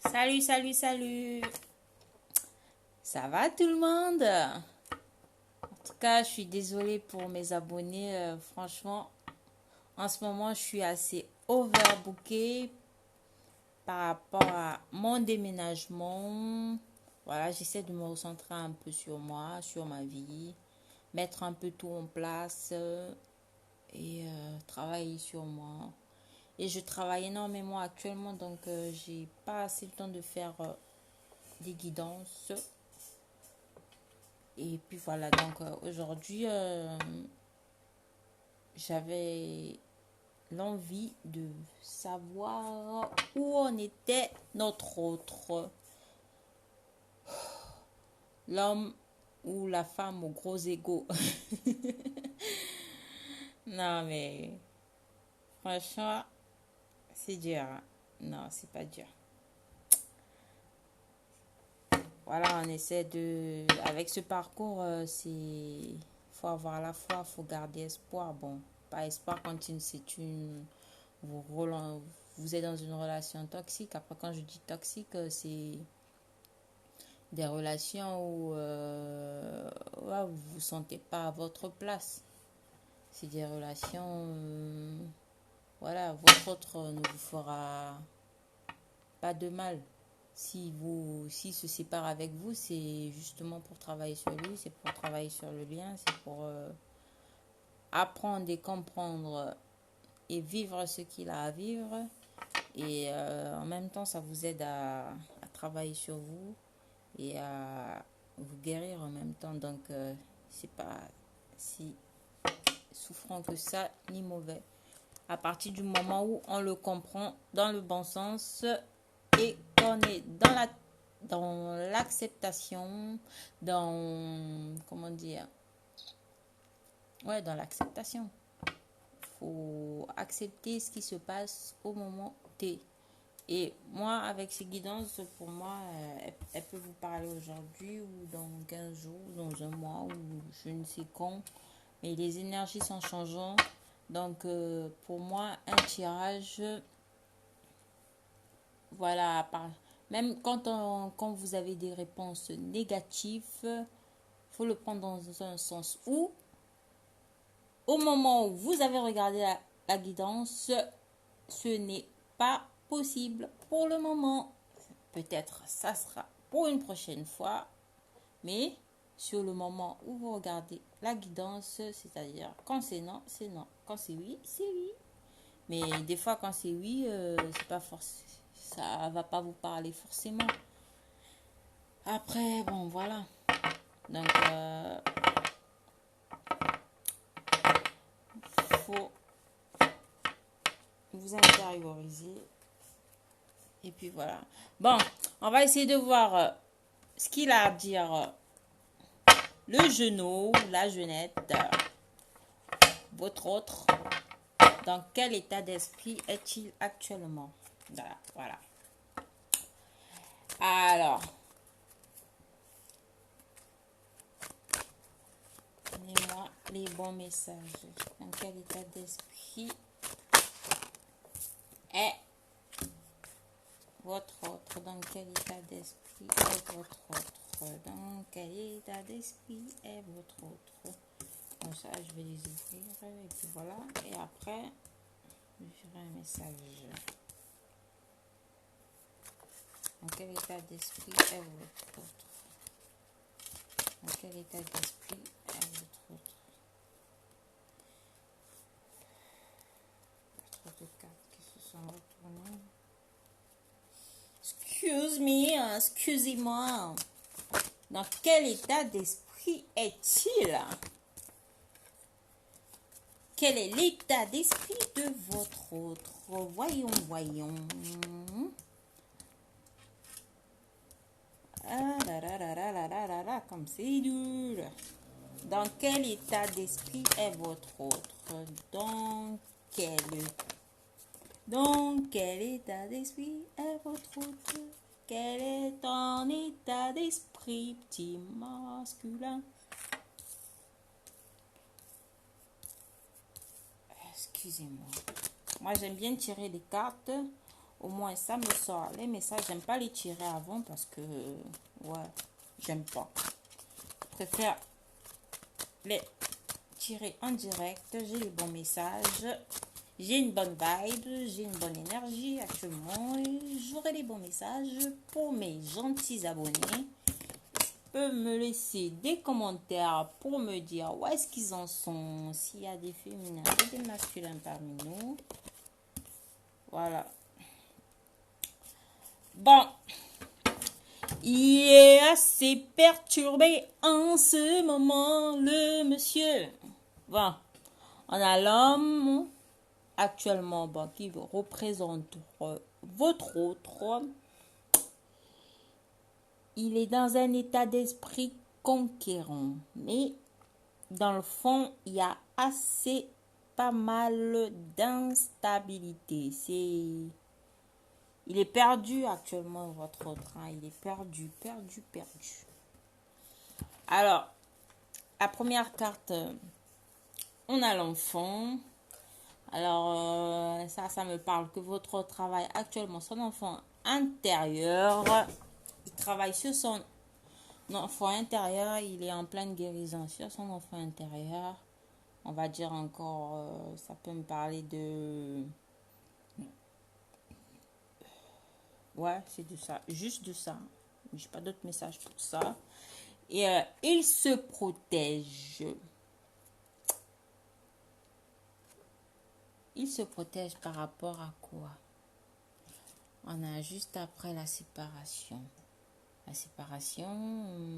Salut, salut, salut. Ça va tout le monde? En tout cas, je suis désolée pour mes abonnés. Franchement, en ce moment, je suis assez overbookée par rapport à mon déménagement. Voilà, j'essaie de me recentrer un peu sur moi, sur ma vie, mettre un peu tout en place et travailler sur moi. Et je travaille énormément actuellement, donc j'ai pas assez le temps de faire des guidances. Et puis voilà, donc aujourd'hui, j'avais l'envie de savoir où en était notre autre, l'homme ou la femme au gros ego. Non, mais franchement, c'est dur, hein. Non, c'est pas dur. Voilà, on essaie de. Avec ce parcours, c'est. Faut avoir la foi, faut garder espoir. Bon, pas espoir quand c'est une. Vous, vous êtes dans une relation toxique. Après, quand je dis toxique, c'est des relations où ouais, vous ne vous sentez pas à votre place. C'est des relations. Voilà, votre autre ne vous fera pas de mal. S'il se sépare avec vous, c'est justement pour travailler sur lui, c'est pour travailler sur le lien, c'est pour apprendre et comprendre et vivre ce qu'il a à vivre. Et en même temps, ça vous aide à travailler sur vous et à vous guérir en même temps. Donc, c'est pas si souffrant que ça, ni mauvais. À partir du moment où on le comprend dans le bon sens et qu'on est dans l'acceptation, dans comment dire, ouais, dans l'acceptation. Faut accepter ce qui se passe au moment T. Et moi, avec ces guidances, pour moi, elle peut vous parler aujourd'hui ou dans 15 jours, dans un mois ou je ne sais quand. Mais les énergies sont changeantes. Donc, pour moi, un tirage, voilà, même quand vous avez des réponses négatives, il faut le prendre dans un sens où, au moment où vous avez regardé la guidance, ce n'est pas possible pour le moment. Peut-être ça sera pour une prochaine fois, mais sur le moment où vous regardez la guidance, c'est-à-dire quand c'est non, c'est non. Quand c'est oui, c'est oui. Mais des fois, quand c'est oui, c'est pas forcément, ça va pas vous parler forcément. Après, bon, voilà. Donc, faut vous intérioriser. Et puis voilà. Bon, on va essayer de voir ce qu'il a à dire le genou, la jeunette, votre autre. Dans quel état d'esprit est-il actuellement? Voilà, voilà. Alors, donnez-moi les bons messages. Dans quel état d'esprit est votre autre? Dans quel état d'esprit est votre autre? Dans quel état d'esprit est votre autre? Bon, ça, je vais les ouvrir. Et puis voilà. Et après, je ferai un message. Dans quel état d'esprit est votre autre? Dans quel état d'esprit est votre autre? De cartes qui se sont retournées. Excusez-moi. Dans quel état d'esprit est-il? Quel est l'état d'esprit de votre autre? Voyons, voyons. Ah là là là là là là là là, comme c'est dur. Dans quel état d'esprit est votre autre? Quel Dans quel état d'esprit est votre autre? Quel est ton état d'esprit, petit masculin? Excusez-moi. Moi, j'aime bien tirer des cartes Au moins, ça me sort les messages. J'aime pas les tirer avant parce que, ouais, j'aime pas. Je préfère les tirer en direct. J'ai les bons messages. J'ai une bonne vibe. J'ai une bonne énergie actuellement. Et j'aurai les bons messages pour mes gentils abonnés. Peut me laisser des commentaires pour me dire où est-ce qu'ils en sont, s'il y a des féminins et des masculins parmi nous. Voilà. Bon, il est assez perturbé en ce moment, le monsieur. Bon, on a l'homme actuellement qui représente votre autre. Il est dans un état d'esprit conquérant, mais dans le fond, il y a assez pas mal d'instabilité. Il est perdu actuellement, votre train. Il est perdu. Alors, la première carte, on a l'enfant. Alors, ça me parle que votre travail actuellement, son enfant intérieur, il travaille sur son enfant intérieur, il est en pleine guérison sur son enfant intérieur. On va dire encore, ça peut me parler de... Ouais, c'est de ça, juste de ça. J'ai pas d'autres messages pour ça. Et il se protège. Il se protège par rapport à quoi? On a juste après la séparation. La séparation,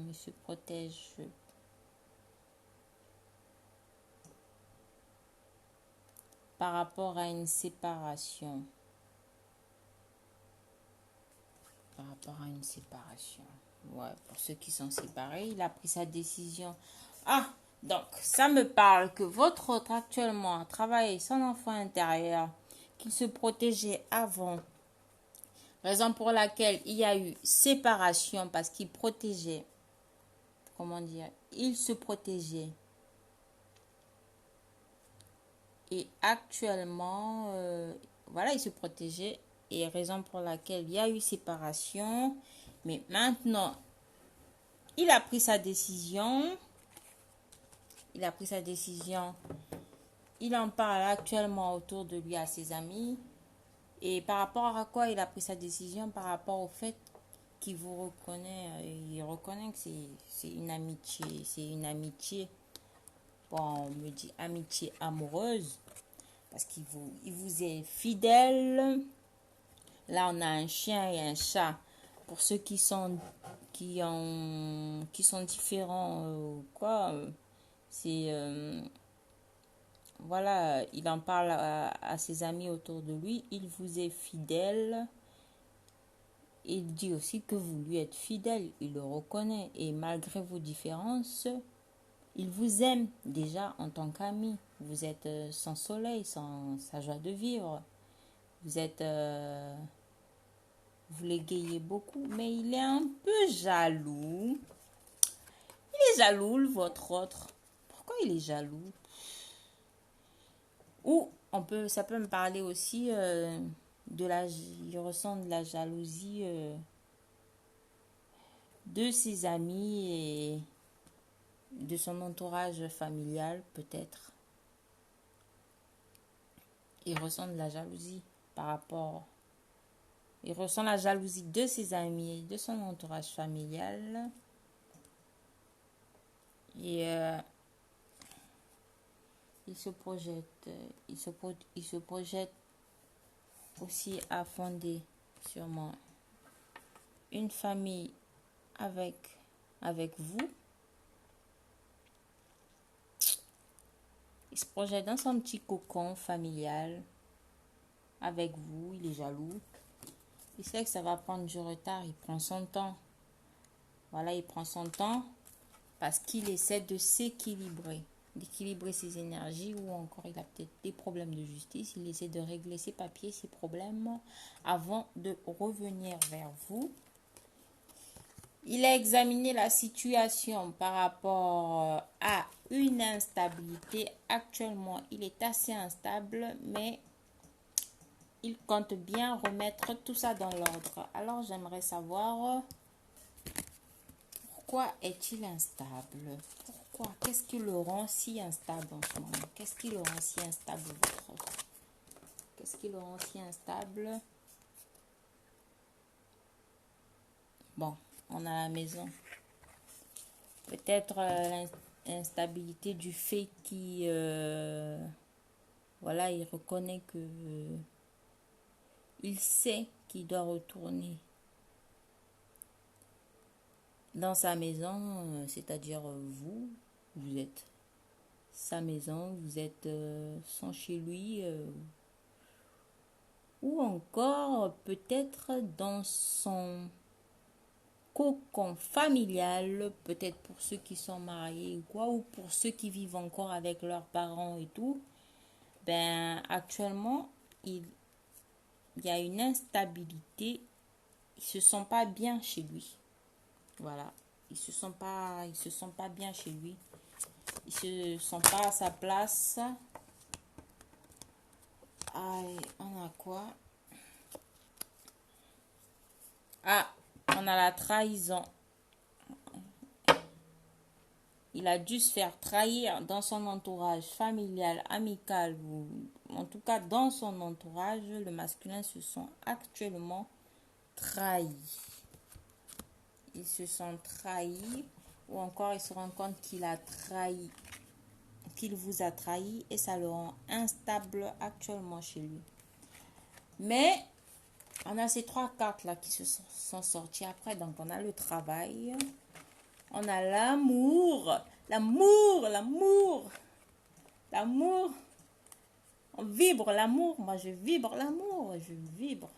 il se protège par rapport à une séparation. Par rapport à une séparation. Ouais, pour ceux qui sont séparés, il a pris sa décision. Ah, donc, ça me parle que votre autre actuellement a travaillé son enfant intérieur, qu'il se protégeait avant. Raison pour laquelle il y a eu séparation parce qu'il protégeait. Comment dire? Il se protégeait. Et actuellement, voilà, il se protégeait. Et raison pour laquelle il y a eu séparation. Mais maintenant, il a pris sa décision. Il a pris sa décision. Il en parle actuellement autour de lui à ses amis. Et par rapport à quoi il a pris sa décision? Par rapport au fait qu'il vous reconnaît. Il reconnaît que c'est une amitié. C'est une amitié. Bon, on me dit amitié amoureuse. Parce il vous est fidèle. Là, on a un chien et un chat. Pour ceux qui sont différents, c'est voilà, il en parle à ses amis autour de lui. Il vous est fidèle. Il dit aussi que vous lui êtes fidèle. Il le reconnaît. Et malgré vos différences, il vous aime déjà en tant qu'ami. Vous êtes son soleil, sa joie de vivre. Vous êtes... vous l'égayez beaucoup, mais il est un peu jaloux. Il est jaloux, votre autre. Pourquoi il est jaloux? Ou ça peut me parler aussi il ressent de la jalousie de ses amis et de son entourage familial, peut-être. Il ressent de la jalousie par rapport... Il ressent la jalousie de ses amis et de son entourage familial. Et il se projette. Il se projette aussi à fonder sûrement une famille avec vous. Il se projette dans son petit cocon familial avec vous. Il est jaloux. Il sait que ça va prendre du retard. Il prend son temps. Voilà, il prend son temps parce qu'il essaie de s'équilibrer, d'équilibrer ses énergies, ou encore il a peut-être des problèmes de justice. Il essaie de régler ses papiers, ses problèmes avant de revenir vers vous. Il a examiné la situation par rapport à une instabilité. Actuellement, il est assez instable, mais il compte bien remettre tout ça dans l'ordre. Alors, j'aimerais savoir pourquoi est-il instable? Pourquoi? Qu'est-ce qui le rend si instable en ce moment? Qu'est-ce qui le rend si instable, votre? Qu'est-ce qui le rend si instable? Bon, on a la maison. Peut-être l'instabilité du fait qu'il voilà, il reconnaît que il sait qu'il doit retourner dans sa maison, c'est-à-dire vous êtes sa maison, vous êtes son chez lui, ou encore peut-être dans son cocon familial, peut-être pour ceux qui sont mariés ou quoi, ou pour ceux qui vivent encore avec leurs parents et tout. Ben, actuellement, il y a une instabilité. Ils se sent pas bien chez lui. Voilà. Ils se sentent pas bien chez lui. Ils se sentent pas à sa place. Allez, on a quoi? Ah, on a la trahison. Il a dû se faire trahir dans son entourage familial, amical, ou en tout cas dans son entourage. Le masculin se sent actuellement trahi. Il se sent trahi, ou encore il se rend compte qu'il a trahi, qu'il vous a trahi, et ça le rend instable actuellement chez lui. Mais on a ces trois cartes là qui se sont sorties après. Donc on a le travail, on a l'amour, l'amour. On vibre l'amour. Moi je vibre l'amour, je vibre.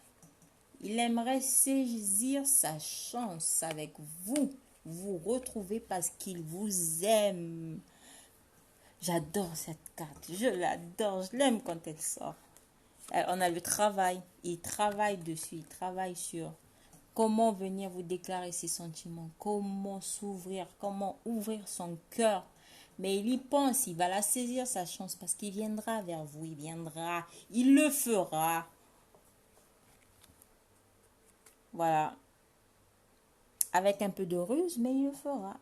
Il aimerait saisir sa chance avec vous. Vous retrouver parce qu'il vous aime. J'adore cette carte. Je l'adore. Je l'aime quand elle sort. On a le travail. Il travaille dessus. Il travaille sur comment venir vous déclarer ses sentiments. Comment s'ouvrir. Comment ouvrir son cœur. Mais il y pense. Il va la saisir sa chance parce qu'il viendra vers vous. Il viendra. Il le fera. Voilà. Avec un peu de ruse, mais il le fera.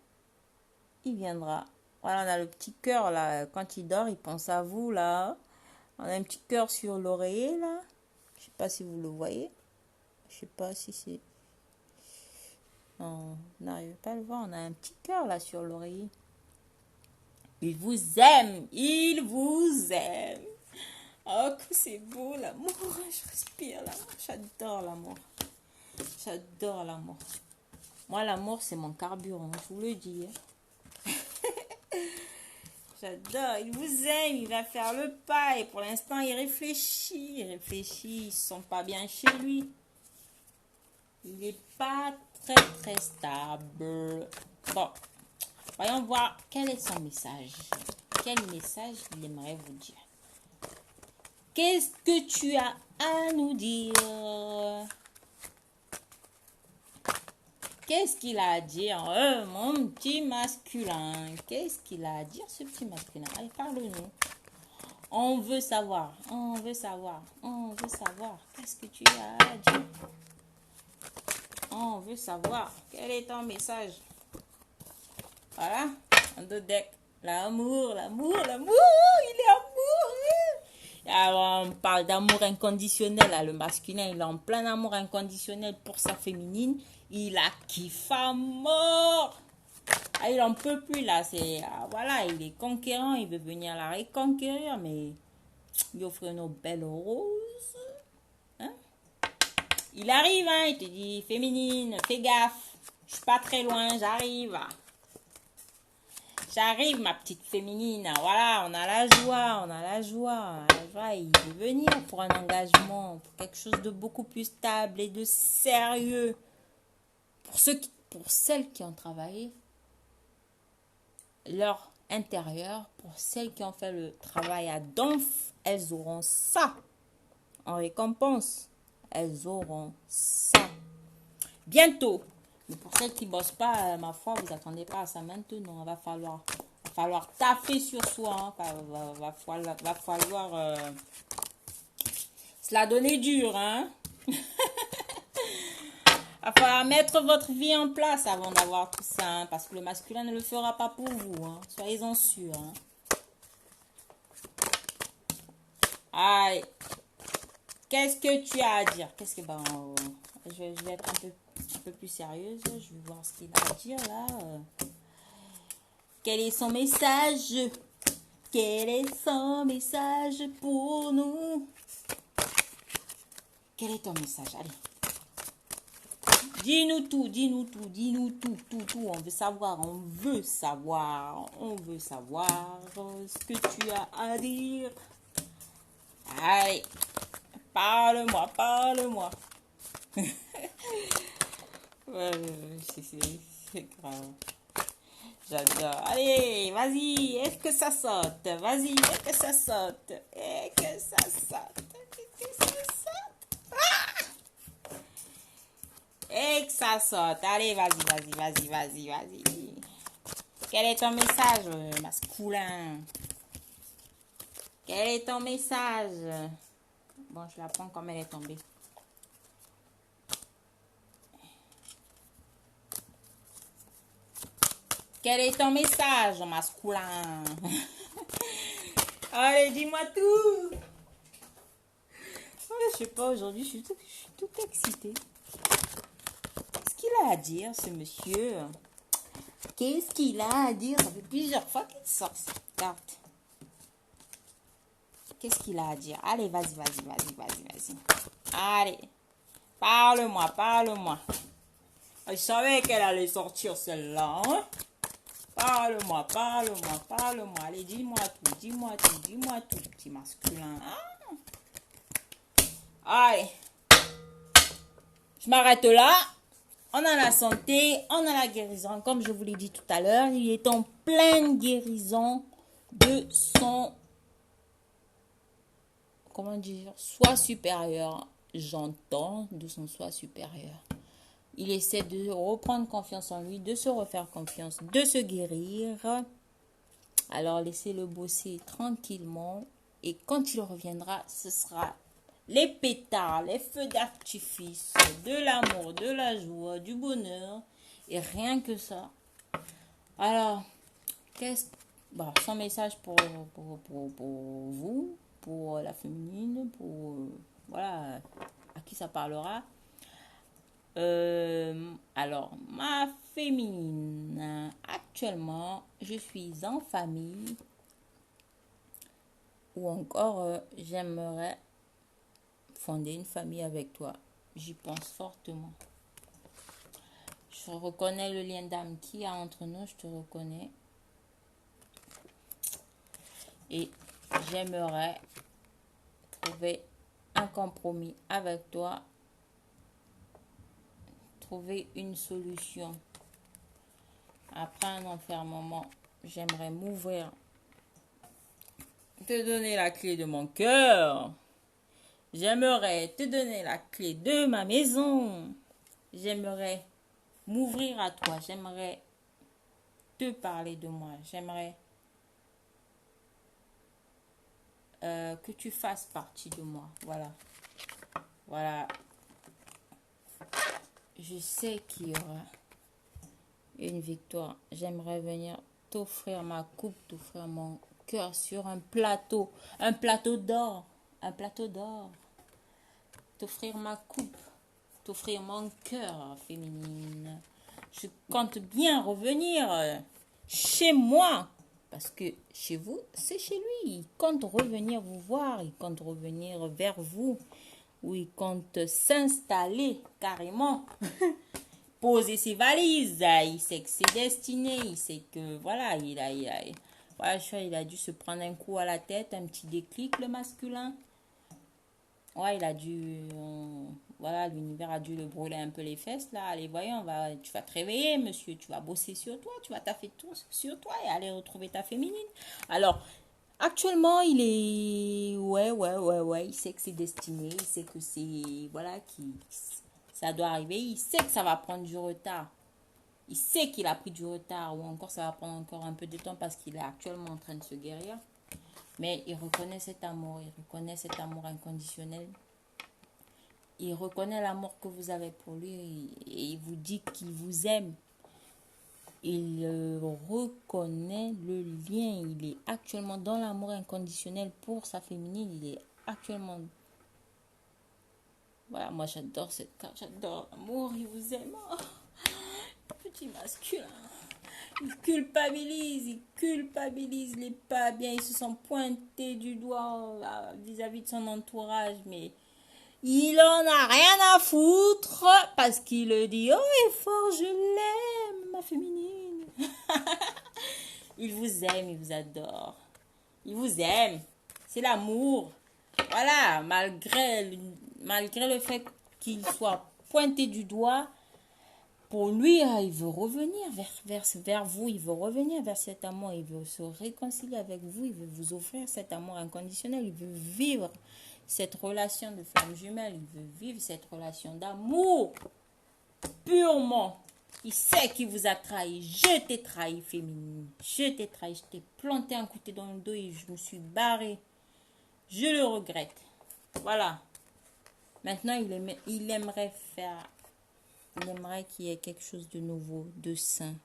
Il viendra. Voilà, on a le petit cœur là. Quand il dort, il pense à vous là. On a un petit cœur sur l'oreiller là. Je sais pas si vous le voyez. Je sais pas si c'est... Non, on n'arrive pas à le voir. On a un petit cœur là sur l'oreiller. Il vous aime. Il vous aime. Oh, que c'est beau l'amour. Je respire l'amour. J'adore l'amour. J'adore l'amour. Moi, l'amour, c'est mon carburant, je vous le dis. J'adore. Il vous aime, il va faire le pas. Et pour l'instant, il réfléchit. Il ne se sent pas bien chez lui. Il n'est pas très stable. Bon, voyons voir quel est son message. Quel message il aimerait vous dire? Qu'est-ce que tu as à nous dire? Qu'est-ce qu'il a à dire, mon petit masculin? Qu'est-ce qu'il a à dire, ce petit masculin? Allez, parle-nous. On veut savoir. On veut savoir. On veut savoir. Qu'est-ce que tu as à dire? On veut savoir. Quel est ton message? Voilà. En deux decks. L'amour, l'amour, l'amour. Il est amoureux. Alors, on parle d'amour inconditionnel. Là. Le masculin, il est en plein amour inconditionnel pour sa féminine. Il a kiffé à mort. Ah, il en peut plus là. Voilà, il est conquérant. Il veut venir la reconquérir, mais il offre une belle rose. Hein? Il arrive, hein, il te dit, féminine, fais gaffe. Je suis pas très loin, j'arrive. J'arrive, ma petite féminine. Voilà, on a la joie, Il veut venir pour un engagement, pour quelque chose de beaucoup plus stable et de sérieux. Pour celles qui ont travaillé leur intérieur, pour celles qui ont fait le travail à donf, elles auront ça en récompense. Elles auront ça bientôt. Mais pour celles qui ne bossent pas, ma foi, vous attendez pas à ça maintenant. Va falloir taffer sur soi. Hein. Va falloir Cela donnait dur, hein? Il va falloir mettre votre vie en place avant d'avoir tout ça, hein, parce que le masculin ne le fera pas pour vous, hein. Soyez-en sûrs. Hein. Allez. Qu'est-ce que tu as à dire? Qu'est-ce que... je vais être un peu plus sérieuse. Je vais voir ce qu'il a à dire, là. Quel est son message? Quel est son message pour nous? Quel est ton message? Allez. Dis-nous tout, dis-nous tout, dis-nous tout, tout, tout. On veut savoir, on veut savoir, on veut savoir ce que tu as à dire. Allez, parle-moi, parle-moi. Ouais, c'est grave. J'adore. Allez, vas-y, est-ce que ça saute? Vas-y, est-ce que ça saute? Est-ce que ça saute? Est-ce que ça saute? Ah! Et que ça saute. Allez, vas-y, vas-y, vas-y, vas-y, vas-y. Quel est ton message, masculin? Quel est ton message? Bon, je la prends comme elle est tombée. Quel est ton message, masculin? Allez, dis-moi tout. Je sais pas, aujourd'hui, je suis tout excitée. Qu'est-ce qu'il a à dire, ce monsieur? Qu'est-ce qu'il a à dire? Ça fait plusieurs fois qu'il sort cette carte. Qu'est-ce qu'il a à dire? Allez, vas-y, vas-y, vas-y, vas-y, vas-y. Allez, parle-moi, parle-moi. Je savais qu'elle allait sortir celle-là, hein? Parle-moi, parle-moi, parle-moi. Allez, dis-moi tout, dis-moi tout, dis-moi tout, petit masculin. Ah. Allez. Je m'arrête là. On a la santé, on a la guérison. Comme je vous l'ai dit tout à l'heure, il est en pleine guérison de son, comment dire, soi supérieur. J'entends de son soi supérieur. Il essaie de reprendre confiance en lui, de se refaire confiance, de se guérir. Alors laissez-le bosser tranquillement. Et quand il reviendra, ce sera les pétards, les feux d'artifice, de l'amour, de la joie, du bonheur. Et rien que ça. Alors, son message pour vous, pour la féminine, pour... voilà, à qui ça parlera. Alors, ma féminine, actuellement, je suis en famille ou encore j'aimerais fonder une famille avec toi. J'y pense fortement. Je reconnais le lien d'âme qu'il y a entre nous, je te reconnais. Et j'aimerais trouver un compromis avec toi. Trouver une solution. Après un enfermement, j'aimerais m'ouvrir, te donner la clé de mon cœur. J'aimerais te donner la clé de ma maison. J'aimerais m'ouvrir à toi. J'aimerais te parler de moi. J'aimerais que tu fasses partie de moi. Voilà. Voilà. Je sais qu'il y aura une victoire. J'aimerais venir t'offrir ma coupe, t'offrir mon cœur sur un plateau d'or, un plateau d'or. T'offrir ma coupe, t'offrir mon cœur féminine. Je compte bien revenir chez moi. Parce que chez vous, c'est chez lui. Il compte revenir vous voir. Il compte revenir vers vous. Ou il compte s'installer carrément. Poser ses valises. Il sait que c'est destiné. Il sait que, voilà, il a dû se prendre un coup à la tête. Un petit déclic, le masculin. Ouais, il a dû... voilà, l'univers a dû le brûler un peu les fesses, là. Allez, voyons, tu vas te réveiller, monsieur. Tu vas bosser sur toi. Tu vas taffer tout sur toi et aller retrouver ta féminine. Alors, actuellement, il est... Ouais. Il sait que c'est destiné. Il sait que c'est... Voilà, ça doit arriver. Il sait que ça va prendre du retard. Il sait qu'il a pris du retard. Ou encore, ça va prendre encore un peu de temps parce qu'il est actuellement en train de se guérir. Mais il reconnaît cet amour inconditionnel il reconnaît l'amour que vous avez pour lui et il vous dit qu'il vous aime. Il reconnaît le lien. Il est actuellement dans l'amour inconditionnel pour sa féminine. Il est actuellement... Voilà, moi j'adore cette carte. J'adore l'amour. Il vous aime. Oh, petit masculin. Il culpabilise les pas bien. Il se sent pointé du doigt vis-à-vis de son entourage. Mais il en a rien à foutre parce qu'il le dit haut et fort, je l'aime, ma féminine. Il vous aime, il vous adore. Il vous aime. C'est l'amour. Voilà, malgré le fait qu'il soit pointé du doigt, pour lui, il veut revenir vers vous. Il veut revenir vers cet amour. Il veut se réconcilier avec vous. Il veut vous offrir cet amour inconditionnel. Il veut vivre cette relation de flamme jumelle. Il veut vivre cette relation d'amour purement. Il sait qu'il vous a trahi. Je t'ai trahi, féminine. Je t'ai trahi. Je t'ai planté un couteau dans le dos et je me suis barrée. Je le regrette. Voilà. Maintenant, il aimerait qu'il y ait quelque chose de nouveau, de sain.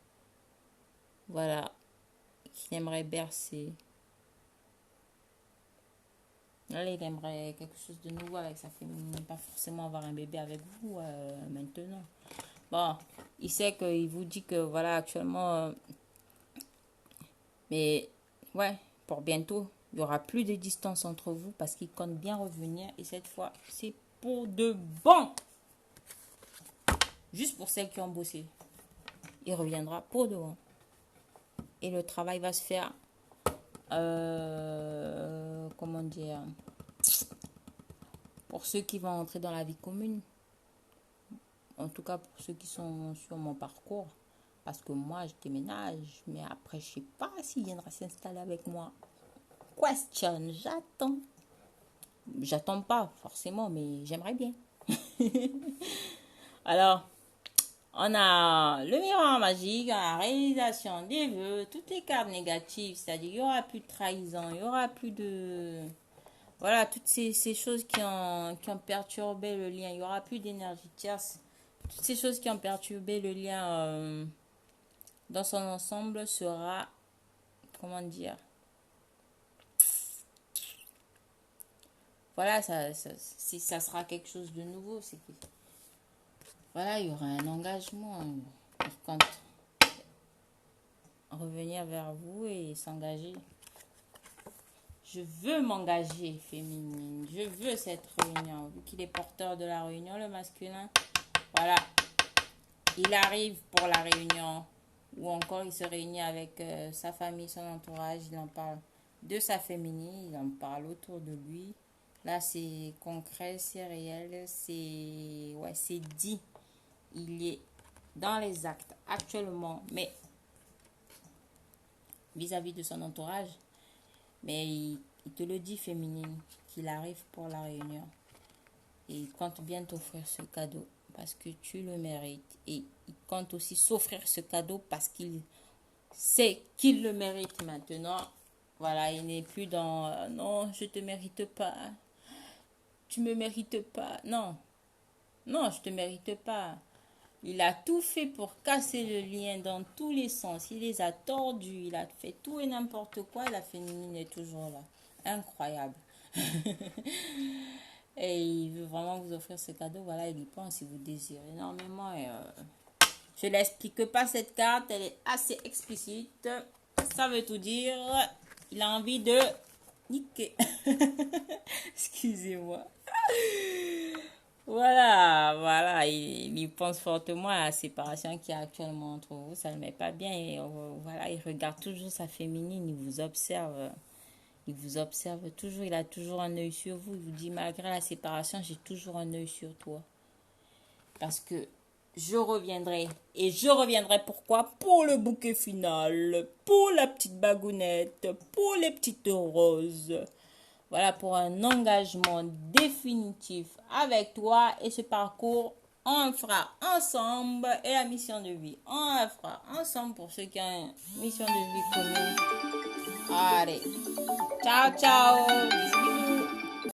Voilà. Qu'il aimerait bercer. Là, il aimerait quelque chose de nouveau avec sa féminine. Pas forcément avoir un bébé avec vous maintenant. Bon, il sait qu'il vous dit que voilà, actuellement... mais ouais, pour bientôt, il n'y aura plus de distance entre vous parce qu'il compte bien revenir. Et cette fois, c'est pour de bon. Juste pour celles qui ont bossé. Il reviendra pour de bon. Et le travail va se faire... comment dire, pour ceux qui vont entrer dans la vie commune, en tout cas pour ceux qui sont sur mon parcours, parce que moi je déménage, mais après je sais pas s'il viendra s'installer avec moi. Question, j'attends pas forcément, mais j'aimerais bien. Alors, on a le miroir magique, la réalisation des vœux, toutes les cartes négatives, c'est-à-dire il n'y aura plus de trahison, il n'y aura plus de... Voilà, toutes ces choses qui ont perturbé le lien, il n'y aura plus d'énergie tierce. Toutes ces choses qui ont perturbé le lien dans son ensemble sera, comment dire, voilà, ça sera quelque chose de nouveau. C'est que, voilà, il y aura un engagement. Il compte revenir vers vous et s'engager. Je veux m'engager, féminine. Je veux cette réunion. Vu qu'il est porteur de la réunion, le masculin, voilà. Il arrive pour la réunion. Ou encore, il se réunit avec sa famille, son entourage. Il en parle de sa féminine. Il en parle autour de lui. Là, c'est concret, c'est réel. C'est dit. Il est dans les actes actuellement. Mais vis-à-vis de son entourage. Mais il te le dit, féminine, qu'il arrive pour la réunion. Et il compte bien t'offrir ce cadeau parce que tu le mérites. Et il compte aussi s'offrir ce cadeau parce qu'il sait qu'il le mérite maintenant. Voilà, il n'est plus dans non, je te mérite pas. Tu me mérites pas. Non, je te mérite pas. Il a tout fait pour casser le lien dans tous les sens. Il les a tordus. Il a fait tout et n'importe quoi. La féminine est toujours là. Incroyable. Et il veut vraiment vous offrir ce cadeau. Voilà, il y pense si vous désirez énormément. Et, je l'explique pas cette carte. Elle est assez explicite. Ça veut tout dire. Il a envie de niquer. Excusez-moi. Voilà, il y pense fortement à la séparation qu'il y a actuellement entre vous, ça ne le met pas bien et voilà, il regarde toujours sa féminine, il vous observe toujours, il a toujours un œil sur vous, il vous dit malgré la séparation, j'ai toujours un œil sur toi. Parce que je reviendrai, et je reviendrai pourquoi? Pour le bouquet final, pour la petite bagounette, pour les petites roses. Voilà, pour un engagement définitif avec toi et ce parcours, on le fera ensemble et la mission de vie, on la fera ensemble pour ceux qui ont une mission de vie commune. Allez, ciao, ciao.